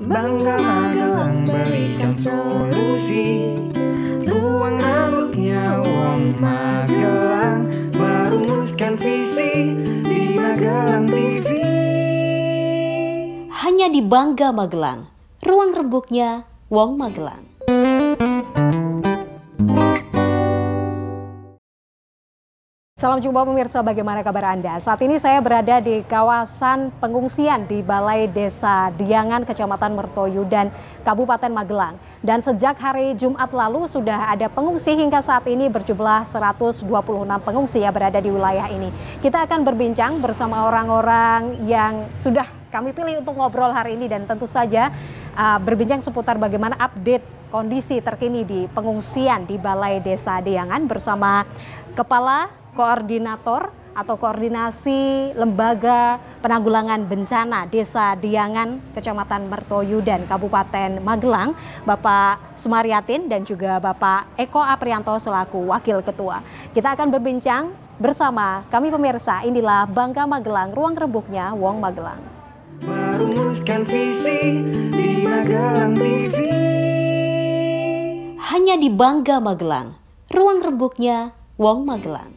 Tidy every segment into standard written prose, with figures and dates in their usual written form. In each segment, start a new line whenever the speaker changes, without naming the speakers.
Bangga Magelang berikan solusi. Ruang rambutnya Wong Magelang merumuskan visi di Magelang TV.
Hanya di Bangga Magelang, ruang rembuknya Wong Magelang.
Salam jumpa pemirsa, bagaimana kabar Anda? Saat ini saya berada di kawasan pengungsian di Balai Desa Diangan, Kecamatan Mertoyudan, Kabupaten Magelang. Dan sejak hari Jumat lalu sudah ada pengungsi hingga saat ini berjumlah 126 pengungsi yang berada di wilayah ini. Kita akan berbincang bersama orang-orang yang sudah kami pilih untuk ngobrol hari ini dan tentu saja berbincang seputar bagaimana update kondisi terkini di pengungsian di Balai Desa Diangan bersama Kepala Koordinator atau Koordinasi Lembaga Penanggulangan Bencana Desa Diangan, Kecamatan Mertoyudan, Kabupaten Magelang, Bapak Sumaryatin dan juga Bapak Eko Aprianto selaku Wakil Ketua. Kita akan berbincang bersama kami pemirsa, inilah Bangga Magelang, ruang rembuknya Wong Magelang.
Merumuskan visi di Magelang TV.
Hanya di Bangga Magelang, ruang rembuknya Wong Magelang.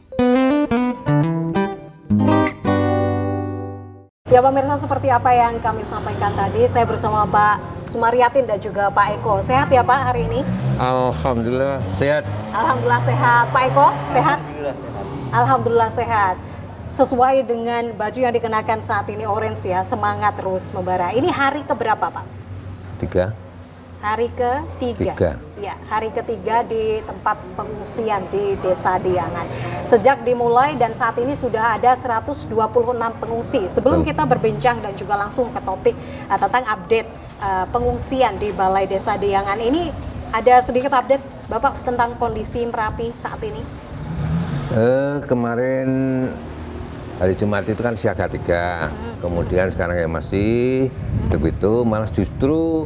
Ya pemirsa, seperti apa yang kami sampaikan tadi, saya bersama Pak Sumaryatin dan juga Pak Eko. Sehat ya Pak hari ini?
Alhamdulillah sehat.
Alhamdulillah sehat. Pak Eko sehat? Alhamdulillah sehat. Sesuai dengan baju yang dikenakan saat ini orange ya, semangat terus membara. Ini hari keberapa Pak?
3.
Hari ketiga. Ya, hari ketiga di tempat pengungsian di Desa Diangan. Sejak dimulai dan saat ini sudah ada 126 pengungsi. Sebelum kita berbincang dan juga langsung ke topik tentang update pengungsian di Balai Desa Diangan ini, ada sedikit update Bapak tentang kondisi Merapi saat ini.
Kemarin hari Jumat itu kan siaga 3, kemudian sekarang ya masih segitu, malah justru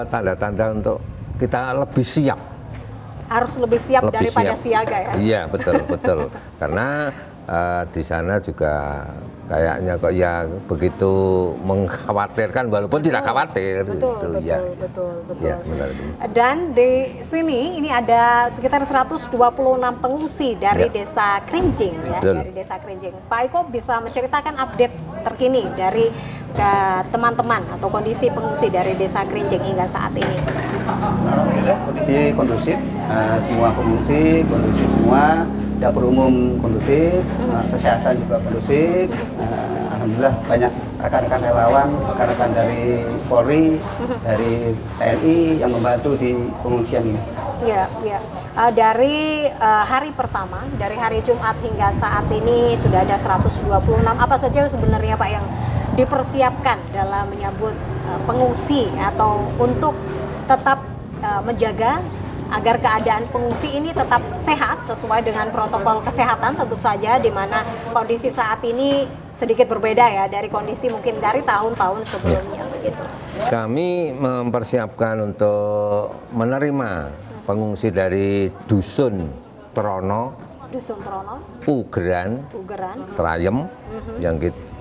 tanda-tanda untuk kita lebih siap.
Harus lebih siap
Lebih
daripada
siap.
siaga ya?
Iya betul. Karena di sana juga kayaknya kok ya begitu mengkhawatirkan walaupun tidak khawatir.
Betul.
Ya, benar.
Dan di sini ini ada sekitar 126 pengungsi dari Desa Krinjing ya, dari Desa Krinjing. Pak Eko bisa menceritakan update terkini dari teman-teman atau kondisi pengungsi dari Desa Krinjing hingga saat ini.
Alhamdulillah kondisi kondusif, semua pengungsi kondusif semua, dapur umum kondusif, kesehatan juga kondusif. Alhamdulillah banyak rekan-rekan relawan, rekan-rekan dari Polri, dari TNI yang membantu di pengungsian ini.
Ya. Dari hari pertama, dari hari Jumat hingga saat ini sudah ada 126. Apa saja sebenarnya Pak yang dipersiapkan dalam menyambut pengungsi atau untuk tetap menjaga agar keadaan pengungsi ini tetap sehat sesuai dengan protokol kesehatan tentu saja, di mana kondisi saat ini sedikit berbeda ya dari kondisi mungkin dari tahun-tahun sebelumnya begitu.
Kami mempersiapkan untuk menerima pengungsi dari Dusun Trono, Ugeran, Trayem, yang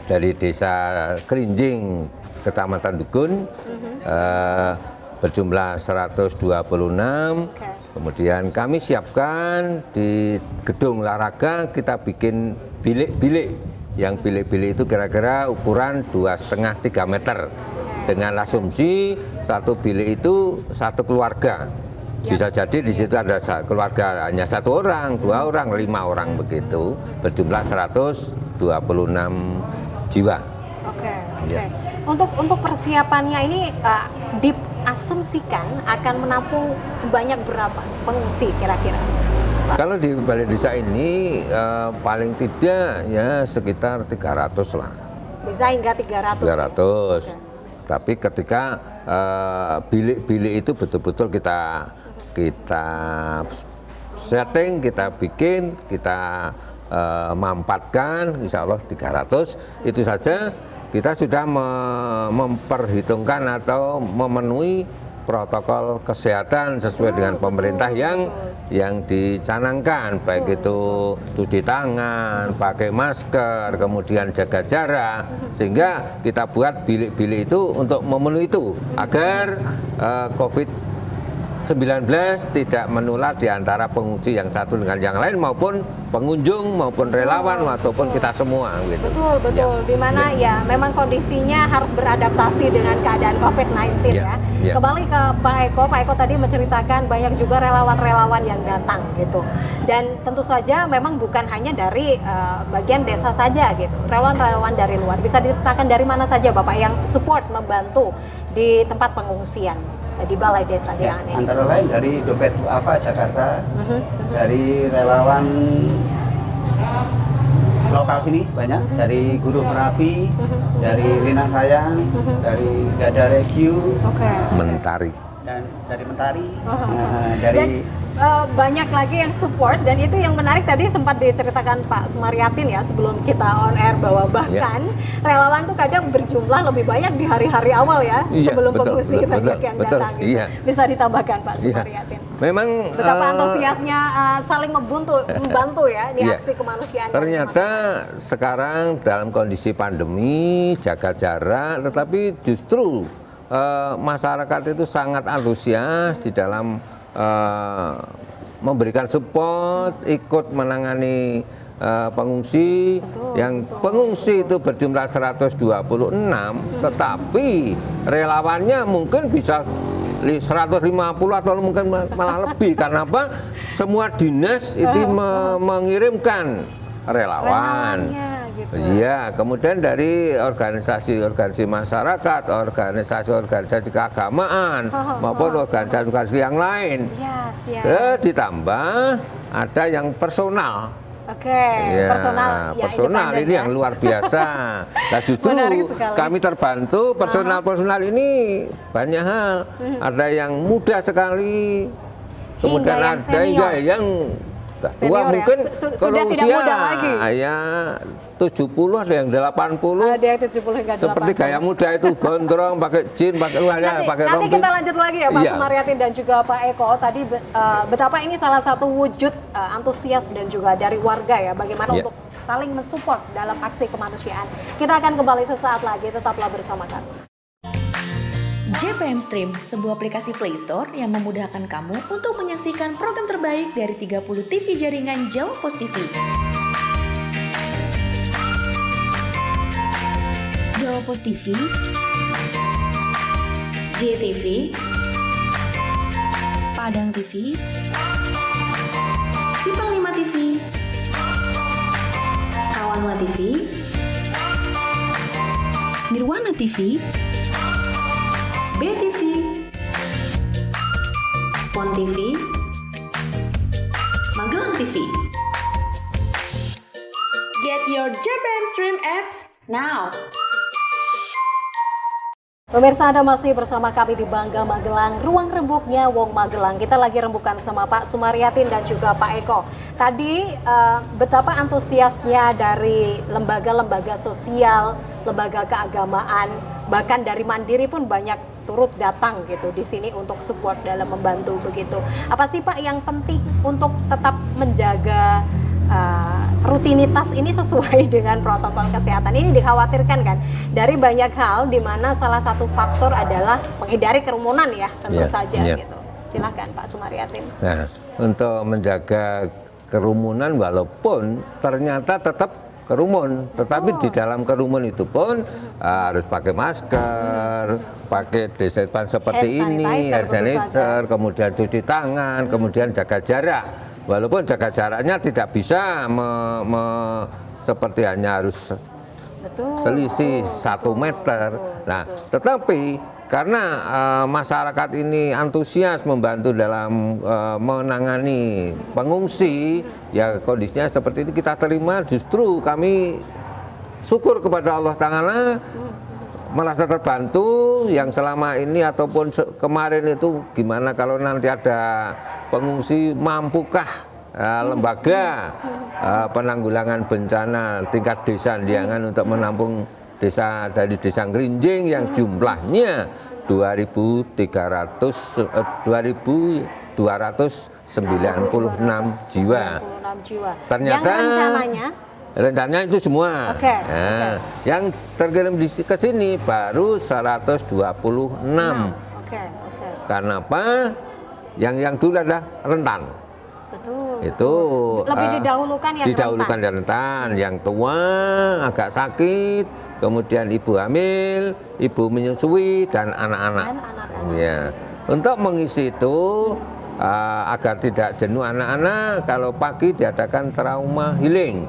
dari Desa Krinjing, Kecamatan Dugun, berjumlah 126. Kemudian kami siapkan di gedung olahraga, kita bikin bilik-bilik. Yang bilik-bilik itu kira-kira ukuran 2,5-3 meter. Dengan asumsi satu bilik itu satu keluarga. Bisa jadi di situ ada keluarga hanya 1 orang, 2 orang, 5 orang begitu. Berjumlah 126 jiwa.
Oke. Untuk persiapannya ini diasumsikan akan menampung sebanyak berapa pengungsi kira-kira?
Kalau di Balai Desa ini paling tidak ya sekitar 300 lah.
Bisa hingga 300.
300. Tapi ketika bilik-bilik itu betul-betul kita setting, kita bikin, kita mampatkan, insya Allah 300, itu saja kita sudah memperhitungkan atau memenuhi protokol kesehatan sesuai dengan pemerintah yang dicanangkan, baik itu cuci tangan, pakai masker, kemudian jaga jarak, sehingga kita buat bilik-bilik itu untuk memenuhi itu agar COVID-19 tidak menular di antara pengungsi yang satu dengan yang lain maupun pengunjung maupun relawan ataupun kita semua gitu.
Betul, betul.
Ya.
Dimana ya memang kondisinya harus beradaptasi dengan keadaan COVID-19 ya.
Ya.
Kembali ke Pak Eko tadi menceritakan banyak juga relawan-relawan yang datang gitu. Dan tentu saja memang bukan hanya dari bagian desa saja gitu. Relawan-relawan dari luar. Bisa diceritakan dari mana saja Bapak yang support membantu di tempat pengungsian di Balai Desa Diangan ini?
Antara lain dari Dompet Duafa Jakarta, dari relawan lokal sini banyak, dari Guru Merapi, dari Lina Sayang, dari Gada Regio,
Mentari.
dan dari Mentari,
Dan banyak lagi yang support, dan itu yang menarik tadi sempat diceritakan Pak Sumaryatin ya sebelum kita on air bahwa bahkan relawan tuh kadang berjumlah lebih banyak di hari-hari awal ya, sebelum pengungsi banyak yang datang gitu. Bisa ditambahkan Pak Sumaryatin.
Memang
betapa antusiasnya saling membantu ya di aksi kemanusiaan.
Ternyata sekarang dalam kondisi pandemi, jaga jarak, tetapi justru masyarakat itu sangat antusias di dalam memberikan support, ikut menangani pengungsi. Pengungsi itu berjumlah 126, tetapi relawannya mungkin bisa 150 atau mungkin malah lebih. Karena apa? Semua dinas itu mengirimkan relawan. Iya, kemudian dari organisasi masyarakat, organisasi keagamaan, maupun organisasi yang lain. Ditambah ada yang personal. Personal ini yang luar biasa. Nah, justru kami terbantu personal ini banyak hal. Ada yang muda sekali, kemudian ada yang tua mungkin kalau usia ya 70, ada yang 80.
Ada yang 70 hingga 80.
Seperti gaya muda itu gondrong, pakai jeans, pakai pakai rompi.
Nanti kita lanjut lagi ya Pak Sumaryatin dan juga Pak Eko. Tadi betapa ini salah satu wujud antusias dan juga dari warga ya, bagaimana untuk saling mensupport dalam aksi kemanusiaan. Kita akan kembali sesaat lagi, tetaplah bersama kami.
JPM Stream, sebuah aplikasi Play Store yang memudahkan kamu untuk menyaksikan program terbaik dari 30 TV jaringan Jawa Pos TV. Jawa Pos TV, JTV, Padang TV, Simpang 5 TV, Rawanwa TV, Nirwana TV, BTV, Pon TV, Magelang TV. Get your JPM Stream apps now.
Pemirsa, Anda masih bersama kami di Bangga Magelang, ruang rembuknya Wong Magelang. Kita lagi rembukan sama Pak Sumaryatin dan juga Pak Eko. Tadi betapa antusiasnya dari lembaga-lembaga sosial, lembaga keagamaan, bahkan dari Mandiri pun banyak turut datang gitu di sini untuk support dalam membantu begitu. Apa sih Pak yang penting untuk tetap menjaga rutinitas ini sesuai dengan protokol kesehatan? Ini dikhawatirkan kan dari banyak hal, di mana salah satu faktor adalah menghindari kerumunan ya, tentu saja gitu. Silakan Pak Sumaryatin.
Nah, untuk menjaga kerumunan walaupun ternyata tetap kerumun, tetapi di dalam kerumun itu pun harus pakai masker, pakai desinfektan seperti ini, hand sanitizer, kemudian cuci tangan, kemudian jaga jarak. Walaupun jaga jaraknya tidak bisa seperti hanya harus selisih 1 meter. Nah, tetapi karena masyarakat ini antusias membantu dalam menangani pengungsi, ya kondisinya seperti itu kita terima. Justru kami syukur kepada Allah Ta'ala, merasa terbantu yang selama ini ataupun kemarin itu gimana kalau nanti ada pengungsi, mampukah lembaga penanggulangan bencana tingkat desa Diangan untuk menampung desa dari desa Ngerinjing yang jumlahnya 2.296 jiwa.
26 jiwa.
Ternyata
yang rencananya
itu semua.
Oke,
Nah, yang terkirim ke sini baru 126.
Oke.
Karena apa? Yang dulu adalah rentan.
Betul.
Itu
lebih didahulukan yang
rentan, yang tua agak sakit, kemudian ibu hamil, ibu menyusui dan anak-anak. Ya. Untuk mengisi itu agar tidak jenuh anak-anak, kalau pagi diadakan trauma healing.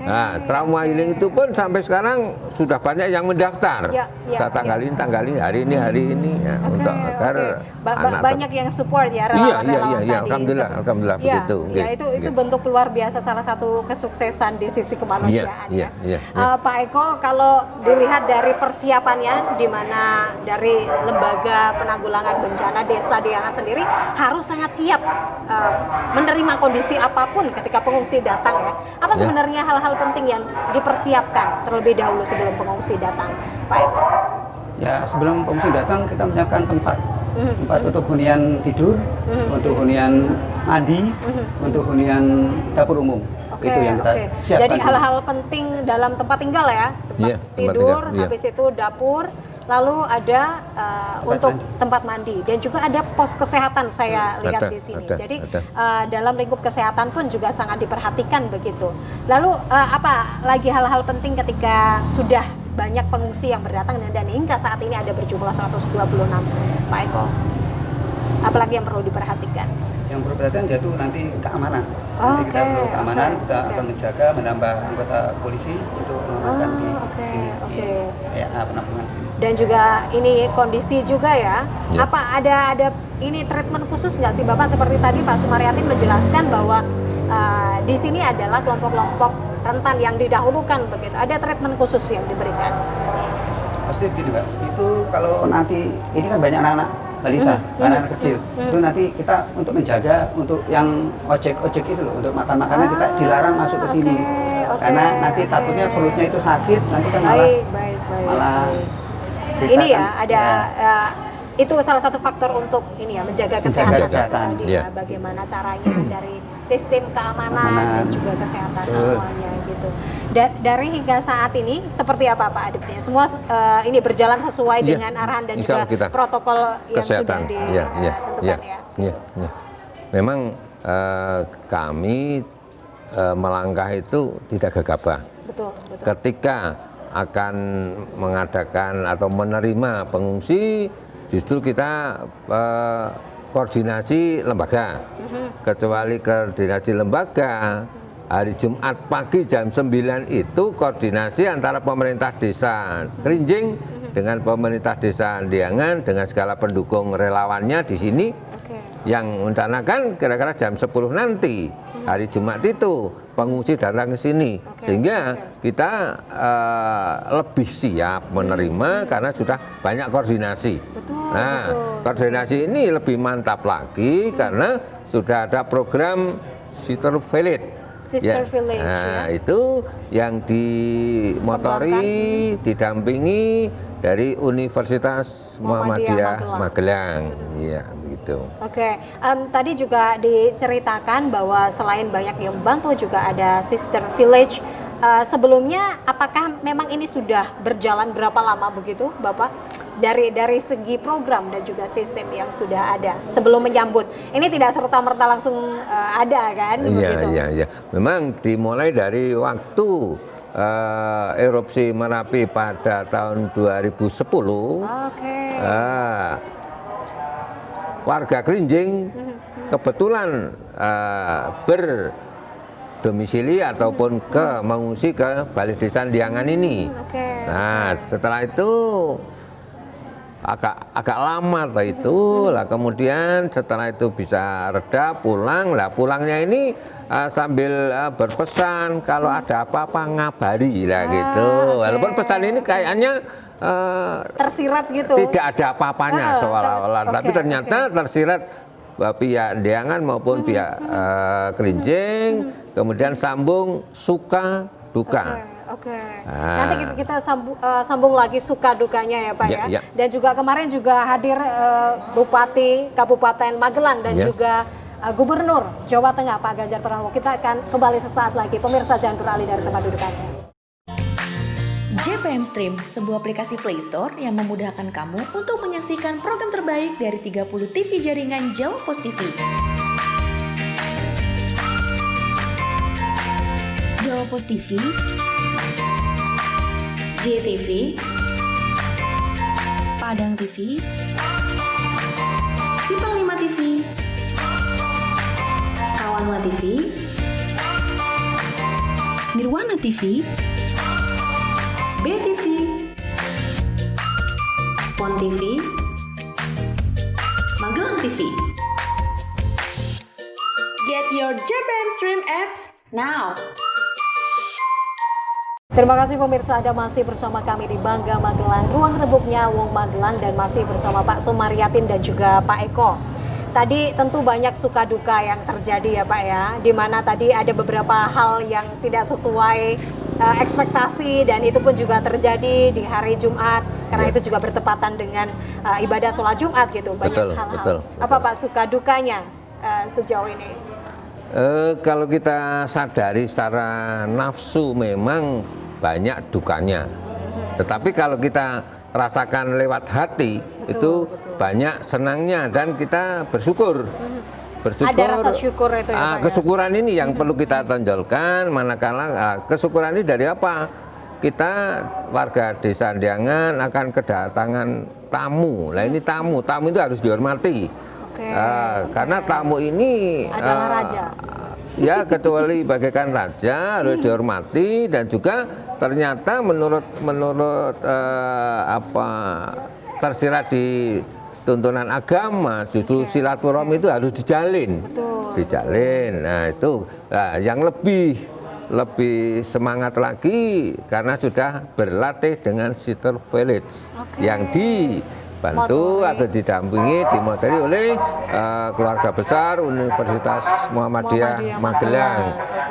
Nah, trauma healing itu pun sampai sekarang sudah banyak yang mendaftar. Saya tanggalin hari ini ya, untuk agar
banyak yang support ya relawan-relawan tadi.
Alhamdulillah begitu.
Ya, itu bentuk luar biasa, salah satu kesuksesan di sisi kemanusiaan ya. Pak Eko, kalau dilihat dari persiapannya, di mana dari lembaga penanggulangan bencana Desa Diangan sendiri harus sangat siap menerima kondisi apapun ketika pengungsi datang ya. Apa sebenarnya hal-hal penting yang dipersiapkan terlebih dahulu sebelum pengungsi datang, Pak Eko?
Ya, sebelum pengungsi datang kita menyiapkan tempat untuk hunian tidur, untuk hunian mandi, untuk hunian dapur umum. Itu yang kita siapkan.
Jadi hal-hal penting dalam tempat tinggal ya, tempat tidur, habis itu dapur, lalu ada untuk tempat mandi dan juga ada pos kesehatan saya lihat di sini. Jadi dalam lingkup kesehatan pun juga sangat diperhatikan begitu. Lalu apa lagi hal-hal penting ketika sudah banyak pengungsi yang berdatang dan hingga saat ini ada berjumlah 126, Pak Eko? Apalagi yang perlu diperhatikan?
Yang perlu perhatian yaitu nanti keamanan. Nanti kita perlu keamanan, kita akan menjaga, menambah anggota polisi untuk mengamankan di sini, di penampungan sini.
Dan juga ini kondisi juga ya. Apa ada ini treatment khusus nggak sih Bapak? Seperti tadi Pak Sumaryatin menjelaskan bahwa di sini adalah kelompok-kelompok rentan yang didahulukan begitu. Ada treatment khusus yang diberikan.
Pasti begini Mbak, itu kalau nanti ini kan banyak anak-anak balita, anak-anak kecil. Itu nanti kita untuk menjaga untuk yang ojek itu loh, untuk makan-makannya kita dilarang masuk ke sini. Karena nanti takutnya perutnya itu sakit, nanti kan malah
ini ya ada itu salah satu faktor untuk ini ya menjaga kesehatan. Bagaimana caranya dari sistem keamanan dan juga kesehatan semuanya gitu. Dari hingga saat ini seperti apa Pak Adipnya? Semua ini berjalan sesuai dengan arahan dan juga protokol yang
kesehatan.
Sudah ditentukan ya.
Memang kami melangkah itu tidak gegabah.
Betul.
Ketika akan mengadakan atau menerima pengungsi, justru kita koordinasi lembaga. Kecuali koordinasi lembaga, hari Jumat pagi jam 9 itu koordinasi antara pemerintah desa Kerinjing dengan pemerintah desa Diangan dengan segala pendukung relawannya di sini. Yang merencanakan kira-kira jam 10 nanti hari Jumat itu pengungsi datang ke sini, sehingga kita lebih siap menerima karena sudah banyak koordinasi. Koordinasi ini lebih mantap lagi karena sudah ada program Sister Village. Itu yang dimotori, didampingi dari Universitas Muhammadiyah Magelang. Ya, begitu.
Tadi juga diceritakan bahwa selain banyak yang membantu juga ada Sister Village. Sebelumnya apakah memang ini sudah berjalan berapa lama begitu, Bapak? Dari segi program dan juga sistem yang sudah ada sebelum menyambut. Ini tidak serta-merta langsung ada kan?
Iya. Memang dimulai dari waktu erupsi Merapi pada tahun 2010. Warga Kerinjing kebetulan berdomisili ataupun mengungsi ke Balai Desa Diangan ini. Nah, setelah itu agak lama itu lah, kemudian setelah itu bisa reda pulang. Pulangnya ini sambil berpesan kalau ada apa-apa ngabari lah gitu. Walaupun pesan ini kayaknya
tersirat gitu,
tidak ada apa-apanya seolah-olah, tapi ternyata tersirat pihak Diangan maupun pihak Kerinjing, kemudian sambung suka duka.
Oke.
Ah.
Nanti kita sambung lagi suka dukanya ya Pak
Ya,
ya.
ya.
Dan juga kemarin juga hadir Bupati Kabupaten Magelang dan
Ya.
juga Gubernur Jawa Tengah Pak Ganjar Pranowo. Kita akan kembali sesaat lagi. Pemirsa jangan beralih dari tempat duduk Anda.
JPM Stream, sebuah aplikasi Play Store yang memudahkan kamu untuk menyaksikan program terbaik dari 30 TV jaringan Jawa Pos TV. Jawa Pos TV, JTV, Padang TV, Simpang 5 TV, Kawanwa TV, Nirwana TV, BTV, Pon TV, Magelang TV. Get your JPM Stream apps now.
Terima kasih pemirsa, Anda masih bersama kami di Bangga Magelang, ruang rebuknya Wong Magelang, dan masih bersama Pak Sumaryatin dan juga Pak Eko. Tadi tentu banyak suka duka yang terjadi ya Pak ya, di mana tadi ada beberapa hal yang tidak sesuai ekspektasi, dan itu pun juga terjadi di hari Jumat karena itu juga bertepatan dengan ibadah sholat Jumat gitu. Banyak
Betul,
hal-hal.
betul.
Apa Pak suka dukanya sejauh ini?
Kalau kita sadari secara nafsu memang banyak dukanya. Tetapi kalau kita rasakan lewat hati, itu banyak senangnya dan kita bersyukur. Bersyukur.
Ada rasa syukur itu ya, Pak, ya?
Kesyukuran ini yang perlu kita tonjolkan, manakala kesyukuran ini dari apa? Kita warga desa Diangan akan kedatangan tamu. Nah ini tamu itu harus dihormati.
Oke.
Karena tamu ini
Adalah raja.
Ya, kecuali bagaikan raja harus dihormati, dan juga ternyata menurut apa tersirat di tuntunan agama, justru silaturahmi itu harus dijalin.
Betul.
Dijalin. Nah, itu yang lebih semangat lagi karena sudah berlatih dengan Sister Village yang dibantu atau didampingi, dimodali oleh keluarga besar Universitas Muhammadiyah Magelang.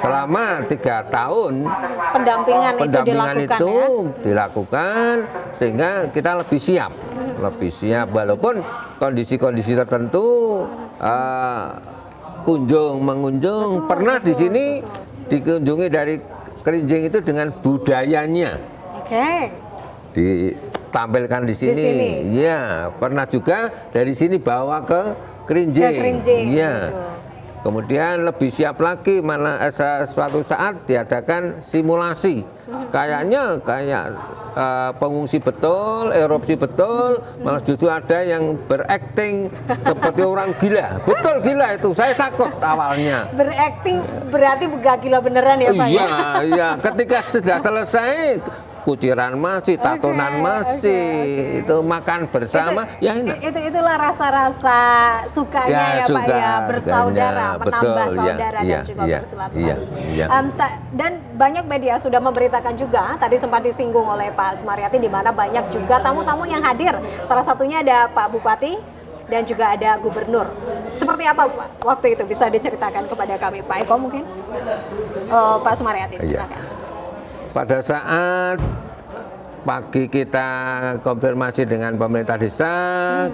Selama 3 tahun
Pendampingan
itu dilakukan sehingga kita lebih siap, walaupun kondisi-kondisi tertentu mengunjung pernah di sini dikunjungi dari Kerinjing itu dengan budayanya. Ditampilkan di sini. Ya, pernah juga dari sini bawa ke Kerinjing. Ya. Kemudian lebih siap lagi suatu saat diadakan simulasi. Kayaknya pengungsi betul, erupsi betul, malah justru ada yang berakting seperti orang gila. Betul gila itu, saya takut awalnya.
Berakting berarti gak gila beneran ya Pak?
Iya. Ketika sudah selesai, kuciran masih, tatonan masih, itu makan bersama, ya enak.
Itulah rasa-rasa sukanya ya Pak ya, bersaudara, menambah saudara dan juga bersilaturahmi. Dan banyak media sudah memberitakan juga, tadi sempat disinggung oleh Pak Sumaryatin, di mana banyak juga tamu-tamu yang hadir. Salah satunya ada Pak Bupati dan juga ada Gubernur. Seperti apa Pak waktu itu, bisa diceritakan kepada kami Pak Eko mungkin? Pak Sumaryatin, silakan.
Pada saat pagi kita konfirmasi dengan pemerintah desa,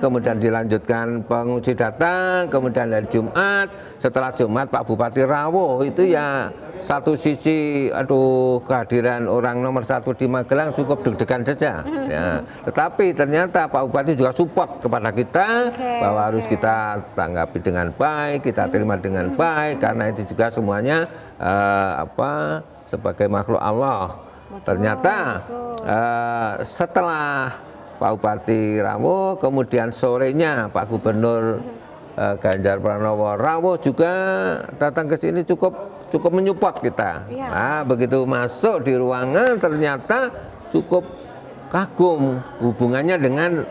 kemudian dilanjutkan pengungsi datang, kemudian dari Jumat, setelah Jumat Pak Bupati Rawo itu ya satu sisi, kehadiran orang nomor 1 di Magelang cukup deg-degan saja. Ya. Tetapi ternyata Pak Bupati juga support kepada kita bahwa harus kita tanggapi dengan baik, kita terima dengan baik, karena itu juga semuanya sebagai makhluk Allah. Ternyata setelah Pak Bupati Rawo, kemudian sorenya Pak Gubernur Ganjar Pranowo Rawo juga datang ke sini cukup menyupport kita. Nah, begitu masuk di ruangan ternyata cukup kagum hubungannya dengan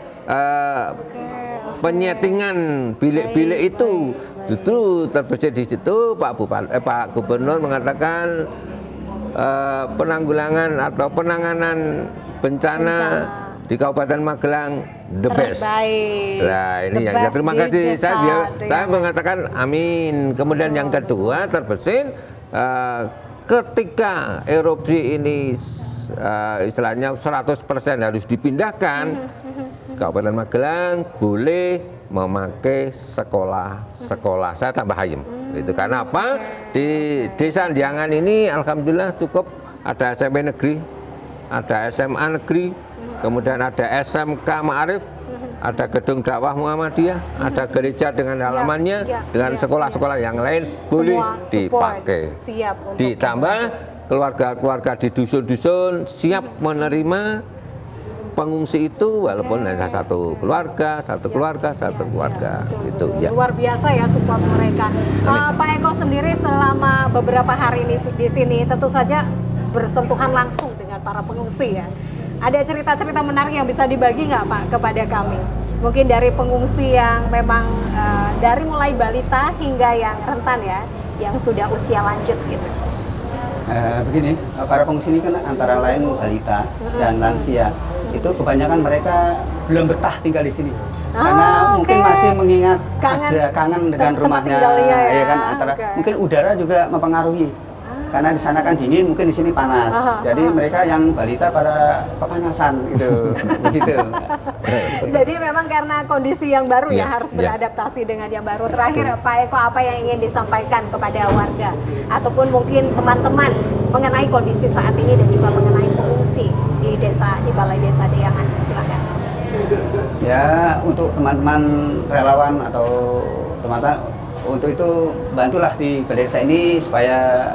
penyetingan bilik-bilik itu. Justru terbesit di situ Pak Gubernur mengatakan penanggulangan atau penanganan bencana di Kabupaten Magelang the best. Nah, ini yang saya terima kasih. Saya mengatakan amin. Kemudian yang kedua terbesit ketika erupsi ini istilahnya 100% harus dipindahkan, Kabupaten Magelang boleh memakai sekolah. Saya tambah ayem. Itu karena apa? Di Desa Diangan ini alhamdulillah cukup ada SMP negeri, ada SMA negeri, kemudian ada SMK Ma'arif, ada gedung dakwah Muhammadiyah, ada gereja dengan halamannya, dengan sekolah-sekolah yang lain boleh dipakai.
Siap untuk
Ditambah keluarga-keluarga di dusun-dusun siap menerima pengungsi itu walaupun hanya satu keluarga, gitu ya.
Luar biasa ya support mereka. Pak Eko sendiri selama beberapa hari ini di sini tentu saja bersentuhan langsung dengan para pengungsi ya. Ada cerita-cerita menarik yang bisa dibagi nggak Pak kepada kami? Mungkin dari pengungsi yang memang dari mulai balita hingga yang rentan ya, yang sudah usia lanjut gitu.
Begini, para pengungsi ini kan antara lain balita dan lansia. Itu kebanyakan mereka belum betah tinggal di sini. Karena mungkin masih mengingat kangen dengan rumahnya, ya kan mungkin udara juga mempengaruhi. Karena di sana kan dingin, mungkin di sini panas. Jadi mereka yang balita pada kepanasan gitu. Begitu.
Jadi memang karena kondisi yang baru ya harus beradaptasi dengan yang baru. Terakhir Pak Eko, apa yang ingin disampaikan kepada warga ataupun mungkin teman-teman mengenai kondisi saat ini dan juga mengenai pengungsi di Balai Desa Diangan? Silakan.
Ya, untuk teman-teman relawan atau teman-teman untuk itu bantulah di Balai Desa ini supaya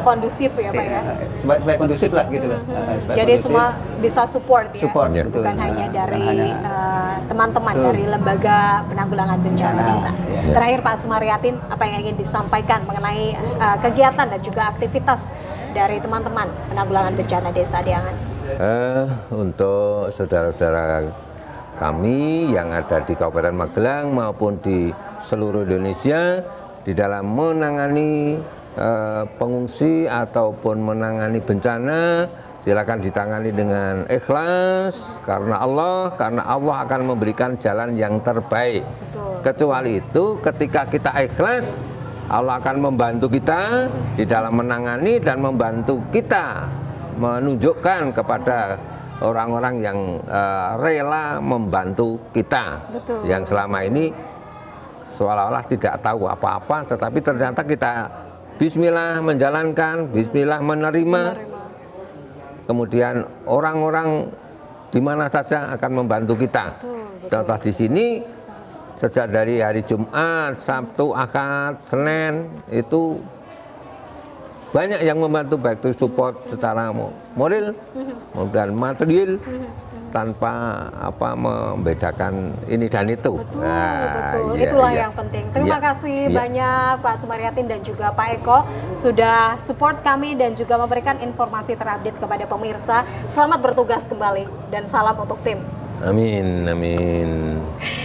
kondusif ya Pak ya.
Supaya kondusif lah gitu loh.
Jadi kondusif, semua bisa support ya. Bukan
betul.
hanya dari teman-teman dari Lembaga Penanggulangan Bencana Desa. Terakhir Pak Sumaryatin, apa yang ingin disampaikan mengenai kegiatan dan juga aktivitas dari teman-teman Penanggulangan Bencana Desa Diangan?
Untuk saudara-saudara kami yang ada di Kabupaten Magelang maupun di seluruh Indonesia di dalam menangani pengungsi ataupun menangani bencana, silakan ditangani dengan ikhlas karena Allah akan memberikan jalan yang terbaik. Kecuali itu ketika kita ikhlas, Allah akan membantu kita di dalam menangani dan membantu kita menunjukkan kepada orang-orang yang rela membantu kita. Yang selama ini seolah-olah tidak tahu apa-apa, tetapi ternyata kita bismillah menjalankan, bismillah menerima. Kemudian orang-orang di mana saja akan membantu kita. Contoh di sini sejak dari hari Jumat, Sabtu, Ahad, Senin itu banyak yang membantu, baik itu support secara moral dan material tanpa membedakan ini dan itu.
Betul. Itulah yang penting. Terima kasih banyak Pak Sumaryatin dan juga Pak Eko sudah support kami dan juga memberikan informasi terupdate kepada pemirsa. Selamat bertugas kembali dan salam untuk tim.
Amin.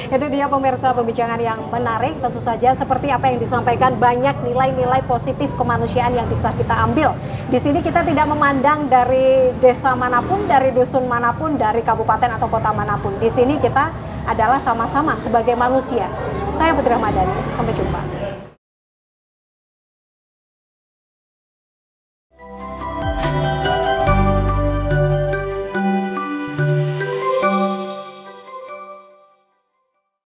Itu dia pemirsa pembicaraan yang menarik, tentu saja seperti apa yang disampaikan, banyak nilai-nilai positif kemanusiaan yang bisa kita ambil. Di sini kita tidak memandang dari desa manapun, dari dusun manapun, dari kabupaten atau kota manapun. Di sini kita adalah sama-sama sebagai manusia. Saya Putri Ramadhani, sampai jumpa.